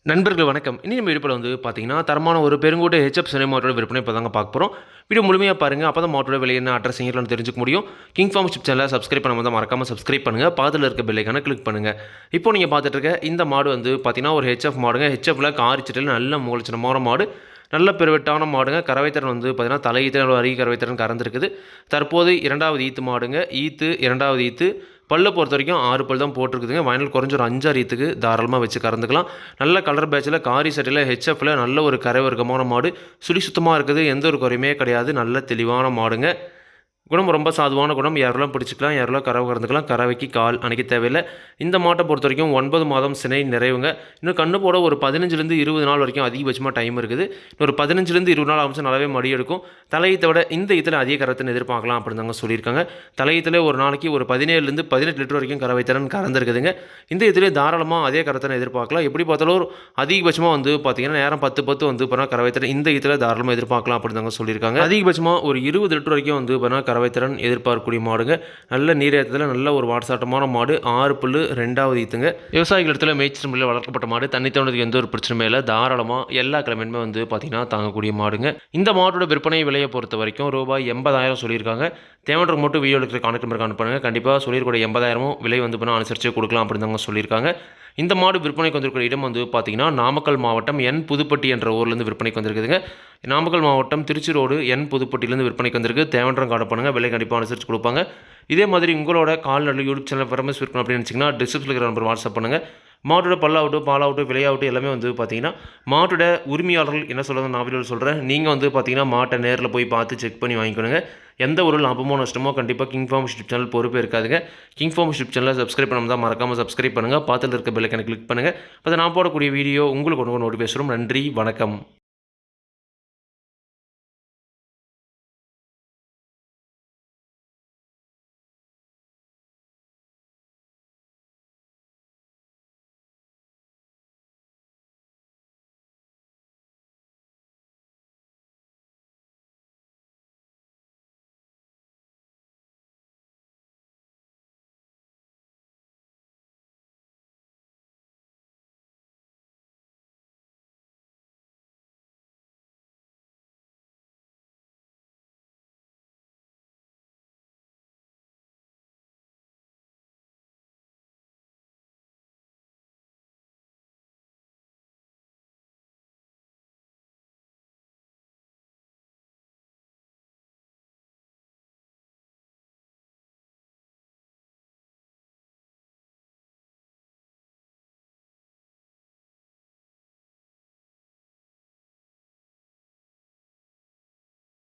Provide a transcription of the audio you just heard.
நண்பர்கள் வணக்கம். இன்னைக்கு நம்ம வீடியோல வந்து பார்த்தீங்கன்னா, தரமான ஒரு பெருங்கூட்டு ஹெச்எஃப் சினை மாட்டோட விற்பனை இப்ப தாங்க பார்க்க போறோம். வீடியோ முழுமையா பாருங்க. அப்பதான் மாட்டோட விலை என்ன, அட்ரஸ் எங்கன்னு தெரிஞ்சுக்க முடியும். கிங் ஃபார்ம் யூடியூப் சேனலை சப்ஸ்கிரைப் பண்ணாம இருந்தா மறக்காம சப்ஸ்கிரைப் பண்ணுங்க. பக்கத்துல இருக்க பெல் ஐகானை கிளிக் பண்ணுங்க. இப்போ நீங்க பார்த்துட்டு இருக்க இந்த மாடு வந்து பார்த்தீங்கன்னா, ஒரு ஹெச்எஃப் மாடுங்க. ஹெச்எஃப்ல காரிச்சட்டில நல்ல முகலட்சணமான மாடு. நல்ல பெருவெட்டான மாடுங்க. கறவைத்திறன் வந்து பார்த்தீங்கன்னா, தலையீத்து அருகி கறவைத்திறன் கறந்துருக்குது. தற்போது 2வது ஈத்து மாடுங்க. ஈத்து 2வது ஈத்து. பல்லை பொறுத்த வரைக்கும் 6 பல் தான் போட்டிருக்குதுங்க. ஃபைனல் குறைஞ்ச ஒரு 5, 6 ஈத்துக்கு தாராளமாக வச்சு கறந்துக்கலாம். நல்ல கலர் பேட்சில் காரி சட்டையில் ஹெச்எஃப்ல நல்ல ஒரு கரை வர்க்கமான மாடு. சுழி சுத்தமாக இருக்குது. எந்த ஒரு குறையுமே கிடையாது. நல்ல தெளிவான மாடுங்க. குணம் ரொம்ப சாதுவான குணம். யாரெல்லாம் பிடிச்சிக்கலாம், யாரெல்லாம் கறவை கறந்துக்கலாம். கறவைக்கு கால் அணைக்க தேவையில்லை. இந்த மாட்டை பொறுத்த வரைக்கும் 9 மாதம் சினை நிறைவுங்க. இன்னும் கண்ணு போட ஒரு 15லேருந்து 20 நாள் வரைக்கும் அதிகபட்சமாக டைம் இருக்குது. இன்னொரு 15லேருந்து 20 நாள் ஆகும் நல்லாவே மடி எடுக்கும். தலையீத்தை விட இந்த ஈத்தில் அதிக கறத்தினை எதிர்பார்க்கலாம் அப்படின்னு தாங்க சொல்லியிருக்காங்க. தலையீத்தில் ஒரு நாளைக்கு ஒரு 17லேருந்து 18 லிட்டர் வரைக்கும் கறவைத்திறன் கறந்துருக்குதுங்க. இந்த இதிலே தாராளமாக அதே கறத்தினை எதிர்பார்க்கலாம். எப்படி பார்த்தாலும் ஒரு அதிகபட்சமாக வந்து பார்த்தீங்கன்னா நேரம் 10 வந்து பண்ணால் கறவைத்திறன் இந்த இதில் தாராளமாக எதிர்பார்க்கலாம் அப்படின்னு தாங்க சொல்லியிருக்காங்க. அதிகபட்சமாக ஒரு 20 லிட்டர் வரைக்கும் வந்து பண்ணால் கறவைத்திறன் எதிர்பார்க்கக்கூடிய மாடுங்க. நல்ல நீரேற்றத்தில் நல்ல ஒரு வாட்சாட்டமான மாடு. 6 புல்லு 2வது ஈத்துங்க. விவசாயிகள் இடத்துல மேய்ச்சல் முறையில் வளர்க்கப்பட்ட மாடு. தண்ணி தோணுறதுக்கு எந்த ஒரு பிரச்சனையும் இல்லை. தாராளமாக எல்லா கிழமையுமே வந்து பார்த்தீங்கன்னா தாங்கக்கூடிய மாடுங்க. இந்த மாட்டோட விற்பனை விலையை பொறுத்த வரைக்கும் ரூபாய் 80,000 சொல்லியிருக்காங்க. தேவைன்றவங்க மட்டும் வீடியோ எடுக்கிற கான்டெக்ட் நம்பருக்கு அனுப்புங்க. கண்டிப்பாக சொல்லியிருக்கூடிய 80,000 விலை வந்து பண்ணால் அனுசரித்து கொடுக்கலாம் அப்படின்னு தாங்க சொல்லியிருக்காங்க. இந்த மாடு விற்பனைக்கு வந்திருக்கிற இடம் வந்து பார்த்தீங்கன்னா, நாமக்கல் மாவட்டம் என் புதுப்பட்டி என்ற ஊர்லேருந்து விற்பனைக்கு வந்திருக்குதுங்க. நாமக்கல் மாவட்டம் திருச்சி ரோடு என் புதுப்பட்டியிலேருந்து விற்பனைக்கு வந்திருக்கு. தேவைன்றவங்க கார்டு பண்ணுங்கள். விலை கண்டிப்பாக அனுசரித்து கொடுப்பாங்க. இதே மாதிரி உங்களோட கால்நடை யூடியூப் சேனல் ஃபேமஸ் விற்கணும் அப்படின்னு நினச்சிங்கன்னா டிஸ்கிரிப்ஷனில் இருக்கிற நம்பர் வாட்ஸ்அப் பண்ணுங்கள். மாட்டோட பல்லாகட்டும் பாலாகட்டும் விலையாகட்டும் எல்லாமே வந்து பார்த்தீங்கன்னா மாட்டோட உரிமையாளர்கள் என்ன சொல்கிறது நான் வீடியோவில் சொல்கிறேன். நீங்கள் வந்து பார்த்தீங்கன்னா மாட்டை நேரில் போய் பார்த்து செக் பண்ணி வாங்கிக்கணுங்க. எந்த ஒரு லாபமோ நஷ்டமோ கண்டிப்பாக கிங் ஃபார்ம் யூடியூப் சேனல் பொறுப்பே இருக்காதுங்க. கிங் ஃபார்ம் யூடியூப் சேனலை சப்ஸ்கிரைப் பண்ணாமல் தான் மறக்காமல் சப்ஸ்கிரைப் பண்ணுங்கள். பார்த்துல இருக்க பெல் ஐகானை கிளிக் பண்ணுங்கள். அதை நான் போடக்கூடிய வீடியோ உங்களுக்கு ஒன்று நோட்டிஃபிகேஷன் வரும். நன்றி, வணக்கம்.